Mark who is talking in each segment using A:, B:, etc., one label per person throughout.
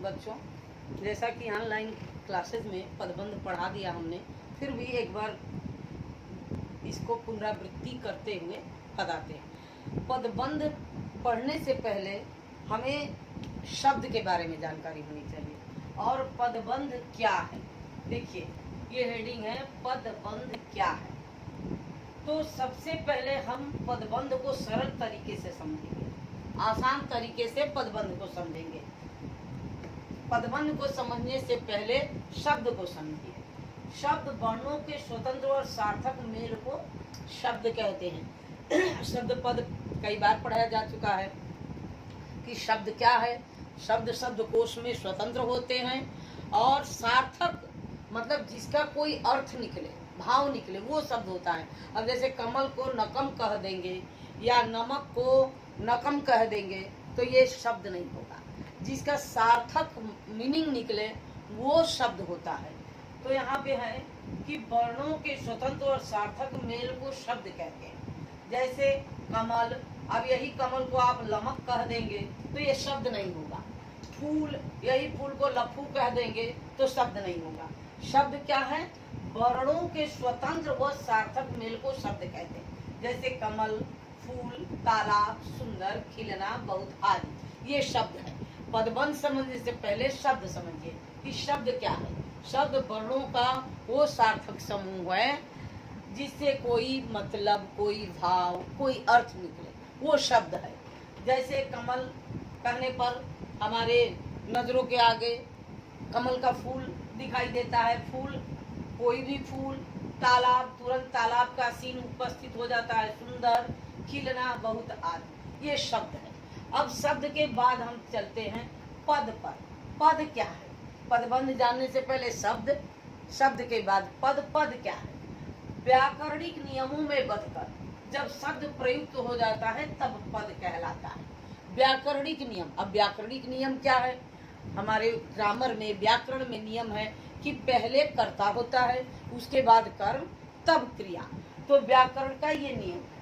A: बच्चों, जैसा कि ऑनलाइन क्लासेस में पदबंध पढ़ा दिया हमने, फिर भी एक बार इसको पुनरावृत्ति करते हुए बताते हैं। पदबंध पढ़ने से पहले हमें शब्द के बारे में जानकारी होनी चाहिए और पदबंध क्या है। देखिए, ये हेडिंग है पदबंध क्या है। तो सबसे पहले हम पदबंध को सरल तरीके से समझेंगे, आसान तरीके से पदबंध को समझेंगे। पदबंध को समझने से पहले शब्द को समझिए। शब्द वर्णों के स्वतंत्र और सार्थक मेल को शब्द कहते हैं। शब्द पद कई बार पढ़ाया जा चुका है कि शब्द क्या है। शब्द शब्दकोश में स्वतंत्र होते हैं और सार्थक मतलब जिसका कोई अर्थ निकले, भाव निकले, वो शब्द होता है। अब जैसे कमल को नकम कह देंगे या नमक को नकम कह देंगे तो ये शब्द नहीं होगा। जिसका सार्थक मीनिंग निकले वो शब्द होता है। तो यहाँ पे है कि वर्णों के स्वतंत्र और सार्थक मेल को शब्द कहते हैं। जैसे कमल, अब यही कमल को आप लमक कह देंगे तो ये शब्द नहीं होगा। फूल, यही फूल को लफू कह देंगे तो शब्द नहीं होगा। शब्द क्या है? वर्णों के स्वतंत्र व सार्थक मेल को शब्द कहते हैं। जैसे कमल, फूल, तालाब, सुंदर, खिलना, बहुत आदि, ये शब्द है। पदबंध समझने से पहले शब्द समझिए कि शब्द क्या है। शब्द वर्णों का वो सार्थक समूह है जिससे कोई मतलब, कोई भाव, कोई अर्थ निकले, वो शब्द है। जैसे कमल कहने पर हमारे नजरों के आगे कमल का फूल दिखाई देता है। फूल, कोई भी फूल, तालाब, तुरंत तालाब का सीन उपस्थित हो जाता है। सुंदर, खिलना, बहुत आदि, ये शब्द है। अब शब्द के बाद हम चलते हैं पद पर। पद क्या है? पदबंध जानने से पहले शब्द, शब्द के बाद पद। पद क्या है? व्याकरणिक नियमों में बंधकर जब शब्द प्रयुक्त हो जाता है तब पद कहलाता है। व्याकरणिक नियम। अब व्याकरणिक नियम क्या है? हमारे ग्रामर में, व्याकरण में नियम है कि पहले कर्ता होता है, उसके बाद कर्म, तब क्रिया। तो व्याकरण का ये नियम है।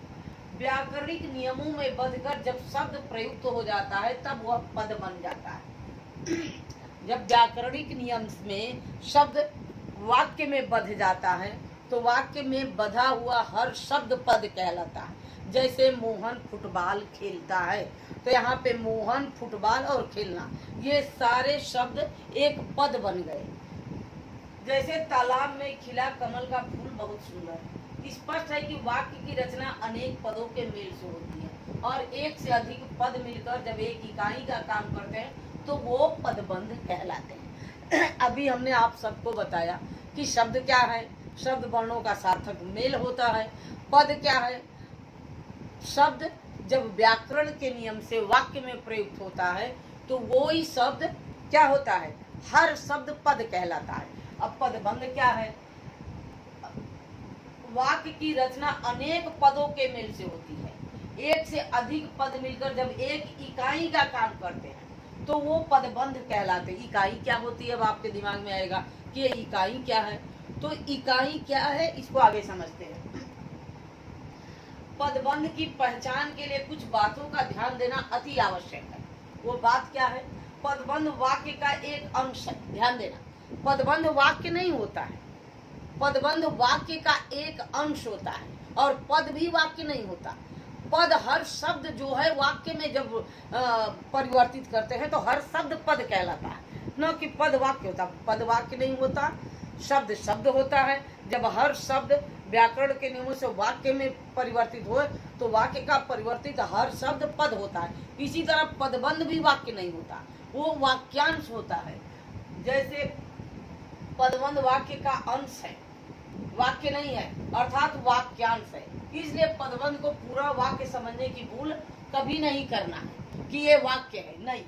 A: व्याकरणिक नियमों में बंधकर जब शब्द प्रयुक्त हो जाता है तब वह पद बन जाता है। जब व्याकरणिक नियम में शब्द वाक्य में बंध जाता है तो वाक्य में बंधा हुआ हर शब्द पद कहलाता है। जैसे मोहन फुटबॉल खेलता है, तो यहाँ पे मोहन, फुटबॉल और खेलना, ये सारे शब्द एक पद बन गए। जैसे तालाब में खिला कमल का फूल बहुत सुंदर है। स्पष्ट है कि वाक्य की रचना अनेक पदों के मेल से होती है और एक से अधिक पद मिलकर जब एक इकाई का काम करते हैं तो वो पदबंध कहलाते हैं। अभी हमने आप सबको बताया कि शब्द क्या है। शब्द वर्णों का सार्थक मेल होता है। पद क्या है? शब्द जब व्याकरण के नियम से वाक्य में प्रयुक्त होता है तो वो ही शब्द क्या होता है? हर शब्द पद कहलाता है। अब पदबंध क्या है? वाक्य की रचना अनेक पदों के मेल से होती है। एक से अधिक पद मिलकर जब एक इकाई का काम करते हैं तो वो पदबंध कहलाते हैं। इकाई क्या होती है? अब आपके दिमाग में आएगा कि ये इकाई क्या है। तो इकाई क्या है इसको आगे समझते हैं। पदबंध की पहचान के लिए कुछ बातों का ध्यान देना अति आवश्यक है। वो बात क्या है? पदबंध वाक्य का एक अंश है। ध्यान देना, पदबंध वाक्य नहीं होता है। पदबंध वाक्य का एक अंश होता है और पद भी वाक्य नहीं होता। पद हर शब्द जो है वाक्य में जब परिवर्तित करते हैं तो हर शब्द पद कहलाता है, न कि पद वाक्य होता। पद वाक्य नहीं होता, शब्द शब्द होता है। जब हर शब्द व्याकरण के नियमों से वाक्य में परिवर्तित हो तो वाक्य का परिवर्तित हर शब्द पद होता है। इसी तरह पदबंध भी वाक्य नहीं होता, वो वाक्यांश होता है। जैसे पदबंध वाक्य का अंश है, वाक्य नहीं है, अर्थात वाक्यांश है। इसलिए पदबंध को पूरा वाक्य समझने की भूल कभी नहीं करना है कि ये वाक्य है, नहीं।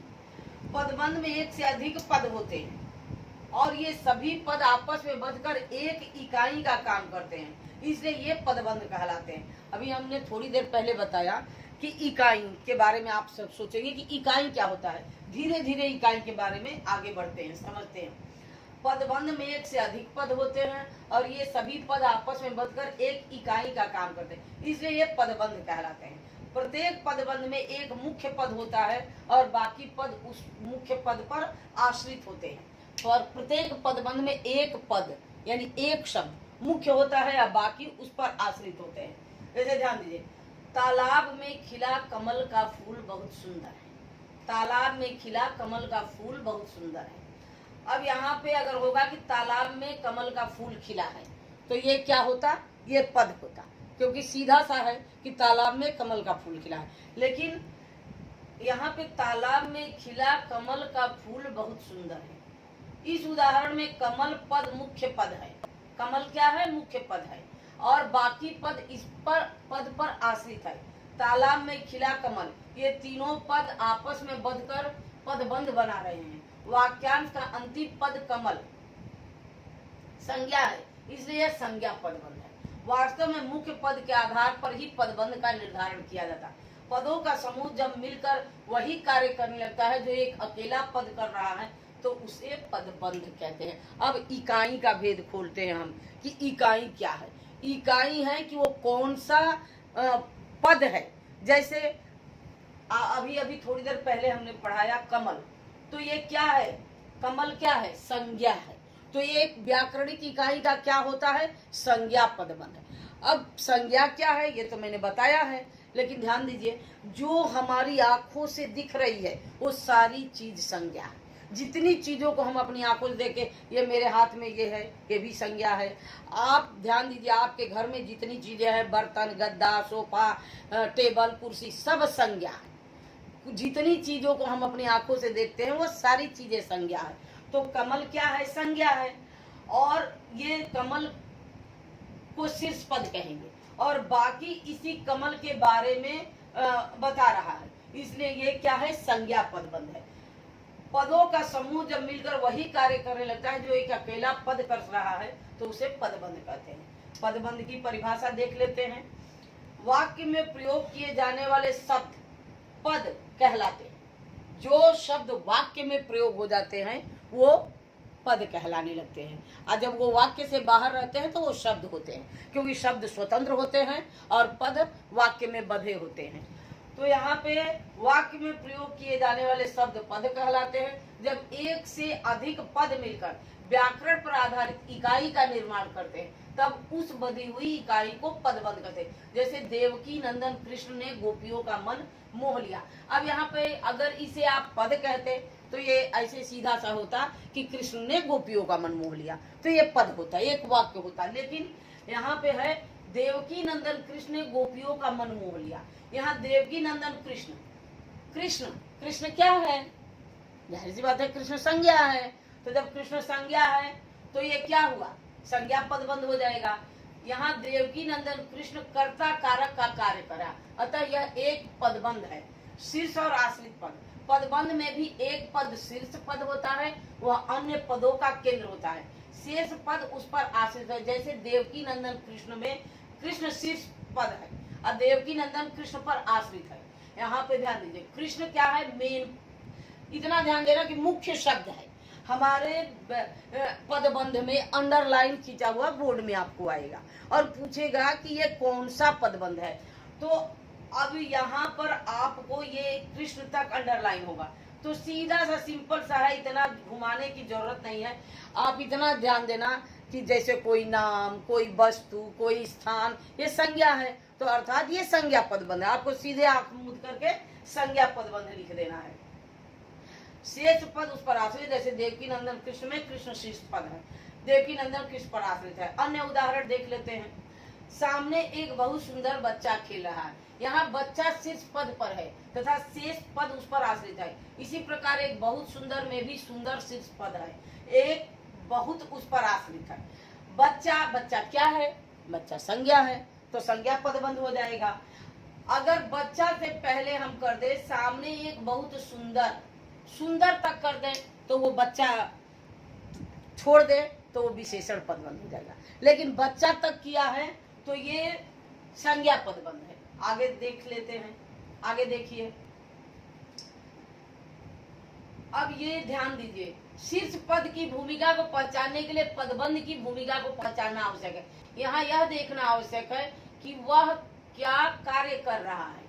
A: पदबंध में एक से अधिक पद होते हैं और ये सभी पद आपस में बंधकर एक इकाई का काम करते हैं, इसलिए ये पदबंध कहलाते हैं। अभी हमने थोड़ी देर पहले बताया कि इकाई के बारे में आप सब सोचेंगे कि इकाई क्या होता है। धीरे धीरे इकाई के बारे में आगे बढ़ते हैं, समझते हैं। पदबंध में एक से अधिक पद होते हैं और ये सभी पद आपस में बंधकर एक इकाई का काम करते हैं, इसलिए ये पदबंध कहलाते हैं। प्रत्येक पदबंध में एक मुख्य पद होता है और बाकी पद उस मुख्य पद पर आश्रित होते हैं। और प्रत्येक पदबंध में एक पद यानी एक शब्द मुख्य होता है और बाकी उस पर आश्रित होते हैं। जैसे ध्यान दीजिए, तालाब में खिला कमल का फूल बहुत सुंदर है। तालाब में खिला कमल का फूल बहुत सुंदर है। अब यहाँ पे अगर होगा कि तालाब में कमल का फूल खिला है तो ये क्या होता, ये पद होता, क्योंकि सीधा सा है कि तालाब में कमल का फूल खिला है। लेकिन यहाँ पे तालाब में खिला कमल का फूल बहुत सुंदर है, इस उदाहरण में कमल पद मुख्य पद है। कमल क्या है, मुख्य पद है और बाकी पद इस पर पद पर आश्रित है। तालाब में खिला कमल, ये तीनों पद आपस में बंधकर पदबंध बना रहे हैं। वाक्यांश का अंतिम पद कमल संज्ञा है, इसलिए यह संज्ञा पदबंध है। वास्तव में मुख्य पद के आधार पर ही पदबंध का निर्धारण किया जाता है। पदों का समूह जब मिलकर वही कार्य करने लगता है जो एक अकेला पद कर रहा है तो उसे पदबंध कहते हैं। अब इकाई का भेद खोलते हैं हम कि इकाई क्या है। इकाई है कि वो कौन सा पद है। जैसे अभी अभी थोड़ी देर पहले हमने पढ़ाया कमल, तो ये क्या है, कमल क्या है, संज्ञा है। तो ये एक व्याकरणिक इकाई का क्या होता है, संज्ञा पदबंध है। अब संज्ञा क्या है ये तो मैंने बताया है, लेकिन ध्यान दीजिए जो हमारी आंखों से दिख रही है वो सारी चीज संज्ञा है। जितनी चीजों को हम अपनी आंखों से देखे, ये मेरे हाथ में ये है, ये भी संज्ञा है। आप ध्यान दीजिए आपके घर में जितनी चीजें हैं, बर्तन, गद्दा, सोफा, टेबल, कुर्सी, सब संज्ञा है। जितनी चीजों को हम अपनी आंखों से देखते हैं वो सारी चीजें संज्ञा है। तो कमल क्या है, संज्ञा है। और ये कमल को शीर्ष पद कहेंगे और बाकी इसी कमल के बारे में बता रहा है, इसलिए ये क्या है, संज्ञा पदबंध है। पदों का समूह जब मिलकर वही कार्य करने लगता है जो एक अकेला पद कर रहा है तो उसे पदबंध कहते हैं। पदबंध की परिभाषा देख लेते हैं। वाक्य में प्रयोग किए जाने वाले शब्द पद कहलाते हैं। जो शब्द वाक्य में प्रयोग हो जाते हैं वो पद कहलाने लगते हैं, और जब वो वाक्य से बाहर रहते हैं तो वो शब्द होते हैं, क्योंकि शब्द स्वतंत्र होते हैं और पद वाक्य में बंधे होते हैं। तो यहाँ पे वाक्य में प्रयोग किए जाने वाले शब्द पद कहलाते हैं। जब एक से अधिक पद मिलकर व्याकरण पर आधारित इकाई का निर्माण करते हैं तब उस बधी हुई इकाई को पदबंध कहते हैं। जैसे देवकी नंदन कृष्ण ने गोपियों का मन मोह लिया। अब यहाँ पे अगर इसे आप पद कहते तो ये ऐसे सीधा सा होता कि कृष्ण ने गोपियों का मन मोह लिया, तो ये पद होता, एक वाक्य होता। लेकिन यहाँ पे है देवकी नंदन कृष्ण ने गोपियों का मन मोह लिया। यहाँ देवकी नंदन कृष्ण, कृष्ण कृष्ण क्या है, जाहिर सी बात है कृष्ण संज्ञा है। तो जब कृष्ण संज्ञा है तो ये क्या हुआ, संज्ञा पदबंध हो जाएगा। यहाँ देवकी नंदन कृष्ण कर्ता कारक का कार्य करा, अतः यह एक पदबंध है। शीर्ष और आश्रित पद, पदबंध में भी एक पद शीर्ष पद होता है, वह अन्य पदों का केंद्र होता है। शेष पद उस पर आश्रित है। जैसे देवकी नंदन कृष्ण में कृष्ण शीर्ष पद है और देवकी नंदन कृष्ण पर आश्रित है। यहाँ पे ध्यान दीजिए कृष्ण क्या है, मेन, इतना ध्यान देना कि मुख्य शब्द है। हमारे पदबंध में अंडरलाइन खींचा हुआ बोर्ड में आपको आएगा और पूछेगा कि ये कौन सा पदबंध है। तो अब यहाँ पर आपको ये कृष्ण तक अंडरलाइन होगा, तो सीधा सा सिंपल सा है, इतना घुमाने की जरूरत नहीं है। आप इतना ध्यान देना कि जैसे कोई नाम, कोई वस्तु, कोई स्थान, ये संज्ञा है तो अर्थात ये संज्ञा पदबंध है। आपको सीधे आंख मूंद करके संज्ञा पदबंध लिख देना है। शेष पद उस पर आश्रित, जैसे देवकी नंदन कृष्ण में कृष्ण शीर्ष पद है, देवकी नंदन कृष्ण पर आश्रित है। अन्य उदाहरण देख लेते हैं। सामने एक बहुत सुंदर बच्चा खेल रहा है, यहाँ बच्चा शीर्ष पद पर है तथा शेष पद उस पर आश्रित है। इसी प्रकार एक बहुत सुंदर में भी सुंदर शीर्ष पद है, एक बहुत उस पर आश्रित है। बच्चा, बच्चा क्या है, बच्चा संज्ञा है तो संज्ञा पदबंध हो जाएगा। अगर बच्चा से पहले हम कर दे सामने एक बहुत सुंदर, सुंदर तक कर दे तो वो बच्चा छोड़ दे तो वो विशेषण पदबंध हो जाएगा। लेकिन बच्चा तक किया है तो ये संज्ञा पदबंध है। आगे देख लेते हैं, आगे देखिए। अब ये ध्यान दीजिए, शीर्ष पद की भूमिका को पहचानने के लिए पदबंध की भूमिका को पहचानना आवश्यक है। यहाँ यह देखना आवश्यक है कि वह क्या कार्य कर रहा है।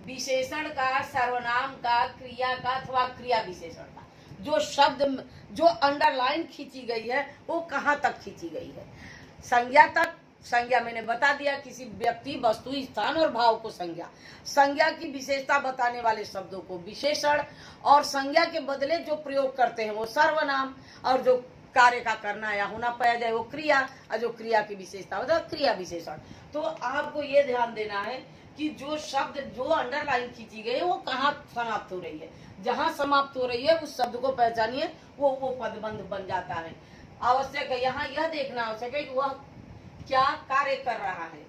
A: विशेषण का, सर्वनाम का, क्रिया का अथवा क्रिया विशेषण का जो शब्द जो अंडरलाइन खींची गई है वो कहाँ तक खींची गई है? संज्ञा तक। संज्ञा मैंने बता दिया, किसी व्यक्ति, वस्तु, स्थान और भाव को संज्ञा। संज्ञा की विशेषता बताने वाले शब्दों को विशेषण, और संज्ञा के बदले जो प्रयोग करते हैं वो सर्वनाम, और जो कार्य का करना या होना पाया जाए वो क्रिया, और जो क्रिया की विशेषता होता है क्रिया विशेषण। तो आपको ये ध्यान देना है कि जो शब्द जो अंडरलाइन खींची गई है वो कहाँ समाप्त हो रही है। जहाँ समाप्त हो रही है उस शब्द को पहचानिए, वो पदबंध बन जाता है। आवश्यक है यहाँ यह देखना आवश्यक है कि वह क्या कार्य कर रहा है।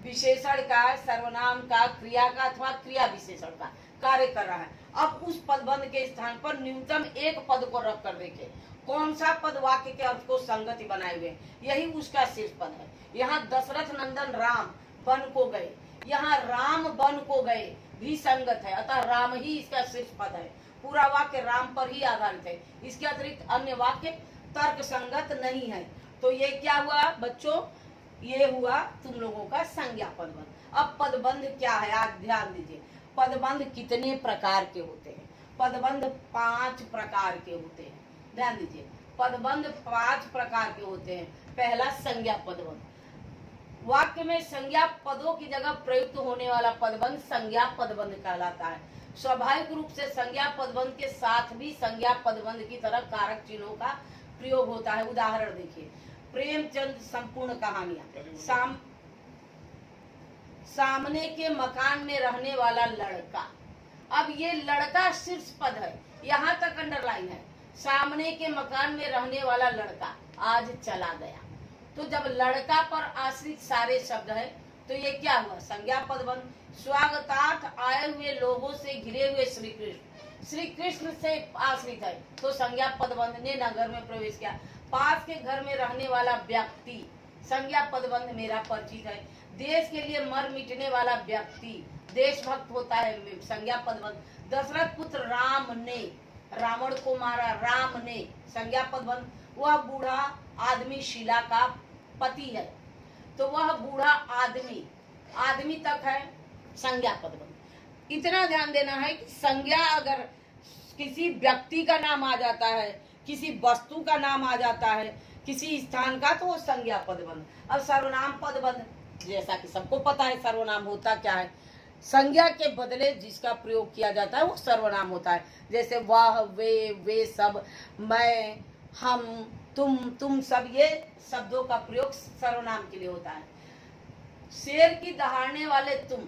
A: विशेषण का, सर्वनाम का, क्रिया का अथवा क्रिया विशेषण का कार्य कर रहा है। अब उस पदबंध के स्थान पर न्यूनतम एक पद को रख कर देखें कौन सा पद वाक्य के अर्थ को संगति बनाए हुए, यही उसका शीर्ष पद है। यहाँ दशरथ नंदन राम वन को गए, यहाँ राम वन को गए भी संगत है, अतः राम ही इसका शीर्ष पद है। पूरा वाक्य राम पर ही आधारित है, इसके अतिरिक्त अन्य वाक्य तर्क संगत नहीं है। तो ये क्या हुआ बच्चों? ये हुआ तुम लोगों का संज्ञा पदबंध। अब पदबंध क्या है आज ध्यान दीजिए। पदबंध कितने प्रकार के होते हैं? पदबंध 5 प्रकार के होते हैं। ध्यान दीजिए, पदबंध 5 प्रकार के होते हैं। पहला संज्ञा पदबंध। वाक्य में संज्ञा पदों की जगह प्रयुक्त होने वाला पदबंध संज्ञा पदबंध कहलाता है। स्वाभाविक रूप से संज्ञा पदबंध के साथ भी संज्ञा पदबंध की तरह कारक चिन्हों का प्रयोग होता है। उदाहरण देखिए, प्रेमचंद संपूर्ण कहानियां, सामने के मकान में रहने वाला लड़का। अब ये लड़का शीर्ष पद है, यहाँ तक अंडरलाइन है। सामने के मकान में रहने वाला लड़का आज चला गया। तो जब लड़का पर आश्रित सारे शब्द है तो ये क्या हुआ? संज्ञा पदबंध। स्वागतार्थ आए हुए लोगों से घिरे हुए श्री कृष्ण, श्री कृष्ण से आश्रित है तो संज्ञा पदबंध ने नगर में प्रवेश किया। पास के घर में रहने वाला व्यक्ति, संज्ञा पदबंध मेरा परिचित है। देश के लिए मर मिटने वाला व्यक्ति देशभक्त होता है, संज्ञा पदबंध। दशरथ पुत्र राम ने रावण को मारा, राम ने, संज्ञा पदबंध। वह बूढ़ा आदमी शीला का पति है तो वह बूढ़ा आदमी, आदमी तक है, संज्ञा पदबंध। इतना ध्यान देना है कि संज्ञा अगर किसी व्यक्ति का नाम आ जाता है, किसी वस्तु का नाम आ जाता है, किसी स्थान का, तो वो संज्ञा पदबंध। अब सर्वनाम पदबंध, जैसा कि सबको पता है सर्वनाम होता क्या है। संज्ञा के बदले जिसका प्रयोग किया जाता है वो सर्वनाम होता है। जैसे वह, वे सब, मैं, हम, तुम सब, ये शब्दों का प्रयोग सर्वनाम के लिए होता है। शेर की दहाड़ने वाले तुम,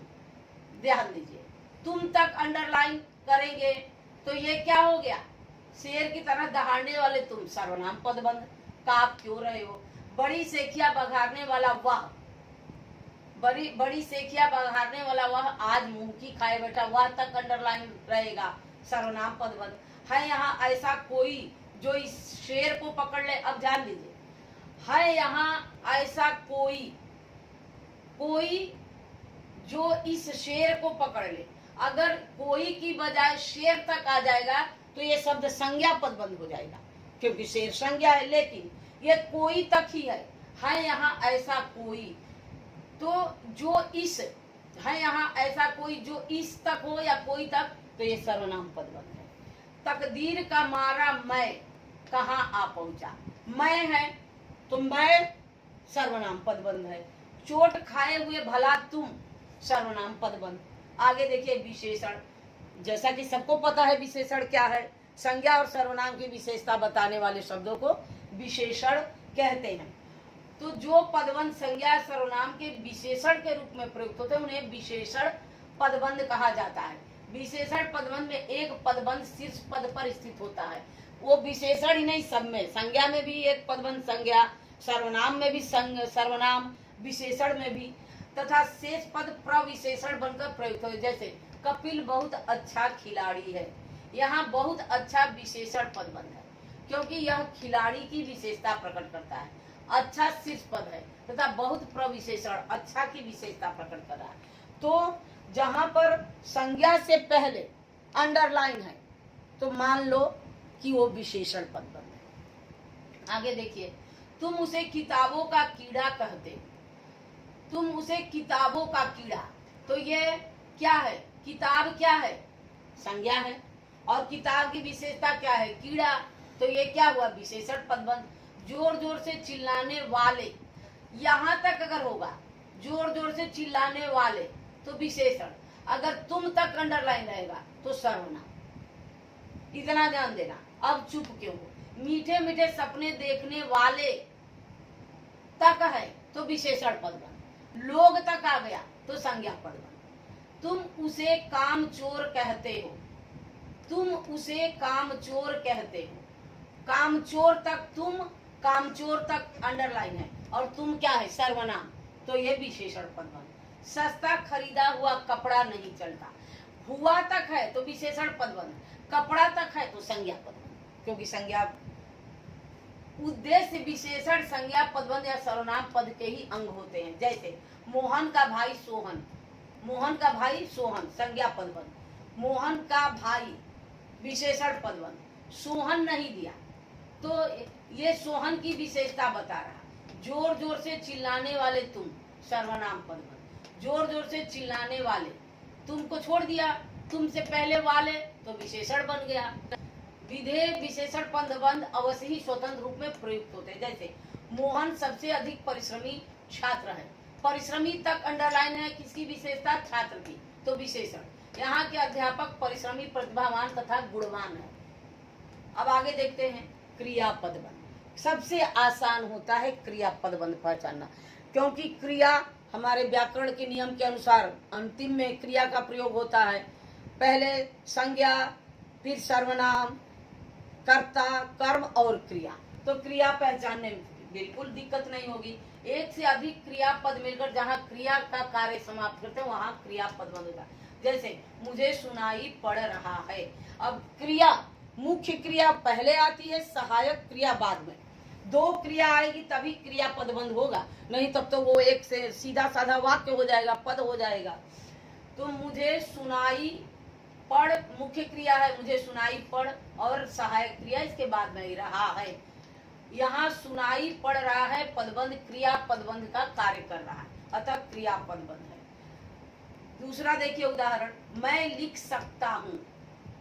A: ध्यान दीजिए, तुम तक अंडरलाइन करेंगे तो ये क्या हो गया? शेर की तरह दहाड़ने वाले तुम, सर्वनाम पदबंध। काप क्यों रहे हो? बड़ी सेखिया बघारने वाला वह, बड़ी सेखिया बघारने वाला वह आज मुंह की खाए बैठा, वह तक अंडरलाइन रहेगा, सर्वनाम पदबंध। है यहाँ ऐसा कोई जो इस शेर को पकड़ ले। अब ध्यान दीजिए, है यहाँ ऐसा कोई जो इस शेर को पकड़ ले। अगर कोई की बजाय शेर तक आ जाएगा तो ये शब्द संज्ञा पदबंध हो जाएगा, क्योंकि शेर संज्ञा है, लेकिन ये कोई तक ही है यहाँ ऐसा कोई, तो जो इस, है यहाँ ऐसा कोई जो इस तक हो या कोई तक, तो ये सर्वनाम पदबंध है। तकदीर का मारा मैं कहाँ आ पहुंचा, मैं है तो मैं सर्वनाम पदबंध है। चोट खाए हुए भला तुम, सर्वनाम पदबंध। आगे देखिए विशेषण, जैसा कि सबको पता है विशेषण क्या है। संज्ञा और सर्वनाम की विशेषता बताने वाले शब्दों को विशेषण कहते हैं। तो जो पदबंध संज्ञा सर्वनाम के विशेषण के रूप में प्रयुक्त होते हैं उन्हें विशेषण पदबंध कहा जाता है। विशेषण पदबंध में एक पदबंध शीर्ष पद पर स्थित होता है। वो विशेषण ही नहीं, सब में, संज्ञा में भी एक पदबंध संज्ञा, सर्वनाम में भी सर्वनाम, विशेषण में भी, तथा शेष पद प्रविशेषण बनकर प्रयुक्त हो। जैसे कपिल बहुत अच्छा खिलाड़ी है, यहाँ बहुत अच्छा विशेषण पदबंध है क्योंकि यह खिलाड़ी की विशेषता प्रकट करता है। अच्छा शीर्ष पद है तथा बहुत प्रविशेषण अच्छा की विशेषता प्रकट कर रहा है। तो जहां पर संज्ञा से पहले अंडरलाइन है तो मान लो कि वो विशेषण पदबंध है। आगे देखिए, तुम उसे किताबों का कीड़ा कहते, तुम उसे किताबों का कीड़ा, तो ये क्या है? किताब क्या है? संज्ञा है। और किताब की विशेषता क्या है? कीड़ा। तो ये क्या हुआ? विशेषण पदबंध। जोर जोर से चिल्लाने वाले, यहाँ तक अगर होगा जोर जोर से चिल्लाने वाले तो विशेषण, अगर तुम तक अंडरलाइन रहेगा तो सर्वनाम। इतना ध्यान देना। अब चुप क्यों हो? मीठे मीठे सपने देखने वाले तक है तो विशेषण पदबंध। लोग तक आ गया तो संज्ञा पदबंध। तुम उसे कामचोर कहते हो, तुम उसे कामचोर कहते हो। कामचोर तक तुम, कामचोर तक अंडरलाइन है और तुम क्या है? सर्वनाम। तो ये विशेषण पदबंध। सस्ता खरीदा हुआ कपड़ा नहीं चलता, हुआ तक है तो विशेषण पदबंध, कपड़ा तक है तो संज्ञा पदबंध। क्योंकि संज्ञा उद्देश्य विशेषण संज्ञा पदबंध या सर्वनाम पद के ही अंग होते हैं। जैसे मोहन का भाई सोहन, मोहन का भाई सोहन संज्ञा पदबंध। मोहन का भाई विशेषण पदबंध। सोहन नहीं दिया तो ये सोहन की विशेषता बता रहा। जोर जोर से चिल्लाने वाले तुम सर्वनाम पदबंध। जोर जोर से चिल्लाने वाले, तुमको छोड़ दिया, तुमसे पहले वाले तो विशेषण बन गया। विधेय विशेषण पदबंध अवश्य ही स्वतंत्र रूप में प्रयुक्त होते हैं। जैसे मोहन सबसे अधिक परिश्रमी छात्र है। परिश्रमी तक अंडरलाइन है, किसकी विशेषता? छात्र की, तो विशेषण। यहाँ के अध्यापक परिश्रमी, प्रतिभावान तथा गुणवान है। अब आगे देखते हैं क्रिया पदबंध। सबसे आसान होता है क्रिया पदबंध पहचानना, क्योंकि क्रिया हमारे व्याकरण के नियम के अनुसार अंतिम में क्रिया का प्रयोग होता है। पहले संज्ञा, फिर सर्वनाम, कर्ता, कर्म और क्रिया। तो क्रिया पहचानने में बिल्कुल दिक्कत नहीं होगी। एक से अधिक क्रिया पद मिलकर जहाँ क्रिया का कार्य समाप्त करते हैं वहाँ क्रिया पदबंध होता है। जैसे मुझे सुनाई पड़ रहा है। अब क्रिया, मुख्य क्रिया पहले आती है, सहायक क्रिया बाद में। दो क्रिया आएगी तभी क्रिया पदबंध होगा, नहीं तब तो वो एक से सीधा साधा वाक्य हो जाएगा, पद हो जाएगा। तो मुझे सुनाई पड़ मुख्य क्रिया है, मुझे सुनाई पड़, और सहायक क्रिया इसके बाद में ही रहा है। यहाँ सुनाई पड़ रहा है पदबंध क्रिया पदबंध का कार्य कर रहा है, अतः क्रिया पदबंध है। दूसरा देखिए उदाहरण, मैं लिख सकता हूँ।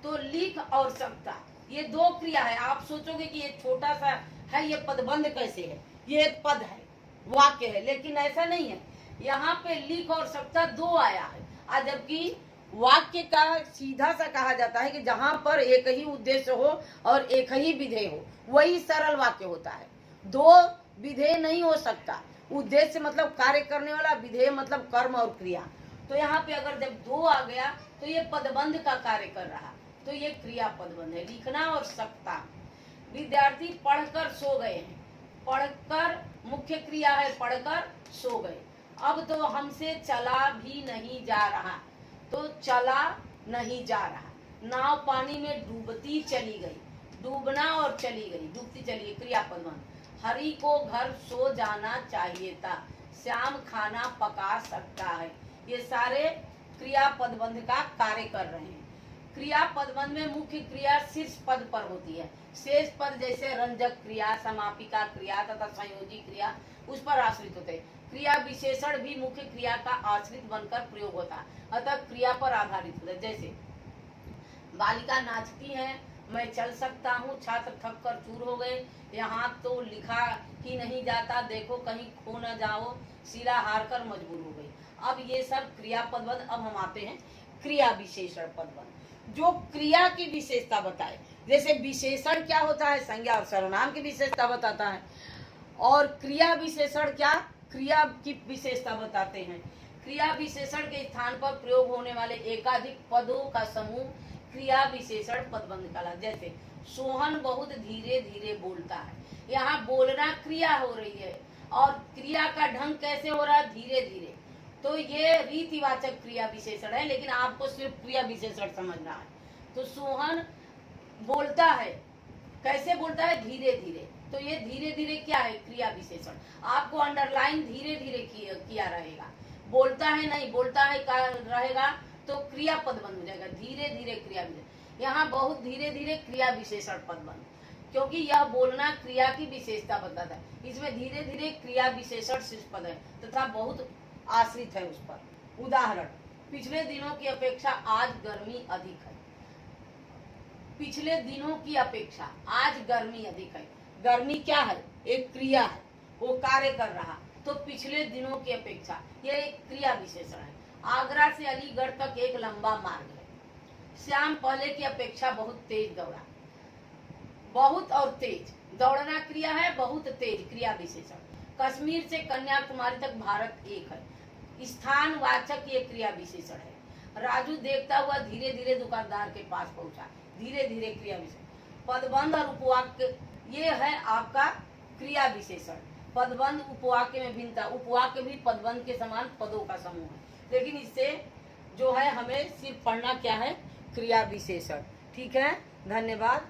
A: तो लिख और सकता ये दो क्रिया है। आप सोचोगे कि ये छोटा सा है, ये पदबंध कैसे है? ये एक पद है, वाक्य है, लेकिन ऐसा नहीं है। यहाँ पे लिख और सकता दो आया है, जबकि वाक्य का सीधा सा कहा जाता है कि जहां पर एक ही उद्देश्य हो और एक ही विधेय हो वही सरल वाक्य होता है। दो विधेय नहीं हो सकता। उद्देश्य मतलब कार्य करने वाला, विधेय मतलब कर्म और क्रिया। तो यहाँ पे अगर जब दो आ गया तो ये पदबंध का कार्य कर रहा, तो ये क्रिया पदबंध है। लिखना और सकता। विद्यार्थी पढ़कर सो गए हैं। पढ़कर मुख्य क्रिया है, पढ़कर सो गए। अब तो हमसे चला भी नहीं जा रहा, तो चला नहीं जा रहा। नाव पानी में डूबती चली गई। डूबना और चली गई, डूबती चली गई, क्रिया पदबंध। हरि को घर सो जाना चाहिए था। श्याम खाना पका सकता है। ये सारे क्रिया पदबंध का कार्य कर रहे हैं। क्रिया पदबंध में मुख्य क्रिया शीर्ष पद पर होती है। शेष पद जैसे रंजक क्रिया, समापिका क्रिया तथा संयोजी क्रिया उस पर आश्रित होते हैं। क्रिया विशेषण भी मुख्य क्रिया का आश्रित बनकर प्रयोग होता है, अतः क्रिया पर आधारित होता है। जैसे बालिका नाचती है, मैं चल सकता हूँ। छात्र थक कर चूर हो गए। यहाँ तो लिखा ही नहीं जाता, देखो कहीं खो न जाओ। शीला हार कर मजबूर हो गई। अब ये सब क्रिया पदबंध। अब हम आते हैं क्रिया विशेषण पदबंध, जो क्रिया की विशेषता बताए। जैसे विशेषण क्या होता है? संज्ञा और सर्वनाम की विशेषता बताता है। और क्रिया विशेषण क्या? क्रिया की विशेषता बताते हैं। क्रिया विशेषण के स्थान पर प्रयोग होने वाले एकाधिक पदों का समूह क्रिया विशेषण पदबंध कहलाता। जैसे सोहन बहुत धीरे धीरे बोलता है। यहाँ बोलना क्रिया हो रही है और क्रिया का ढंग कैसे हो रहा है? धीरे धीरे। तो ये रीतिवाचक क्रिया विशेषण है, लेकिन आपको सिर्फ क्रिया विशेषण समझना है। तो सोहन बोलता है, कैसे बोलता है? धीरे धीरे। तो ये धीरे धीरे क्या है? क्रिया विशेषण। आपको अंडरलाइन धीरे धीरे किया रहेगा। बोलता है नहीं, बोलता है रहेगा तो क्रिया पदबंध हो जाएगा। धीरे धीरे क्रिया विशेषण। यहाँ बहुत धीरे धीरे क्रिया विशेषण पदबंध, क्योंकि यह बोलना क्रिया की विशेषता बताता है। इसमें धीरे धीरे क्रिया विशेषण शीर्ष पद है तथा बहुत आश्रित है उस पर। उदाहरण, पिछले दिनों की अपेक्षा आज गर्मी अधिक है। पिछले दिनों की अपेक्षा आज गर्मी अधिक है। गर्मी क्या है? एक क्रिया है, वो कार्य कर रहा। तो पिछले दिनों की अपेक्षा, यह एक क्रिया विशेषण है। आगरा से अलीगढ़ तक एक लंबा मार्ग है। श्याम पहले की अपेक्षा बहुत तेज दौड़ा। बहुत और तेज दौड़ना क्रिया है, बहुत तेज क्रिया विशेषण। कश्मीर से कन्याकुमारी तक भारत एक है। स्थानवाचक ये क्रिया विशेषण है। राजू देखता हुआ धीरे धीरे दुकानदार के पास पहुंचा। धीरे धीरे क्रिया विशेषण। पदबंध और उपवाक्य, ये है आपका क्रिया विशेषण। पदबंध उपवाक्य में भिन्नता, उपवाक्य भी पदबंध के समान पदों का समूह है, लेकिन इससे जो है हमें सिर्फ पढ़ना क्या है? क्रिया विशेषण। ठीक है, धन्यवाद।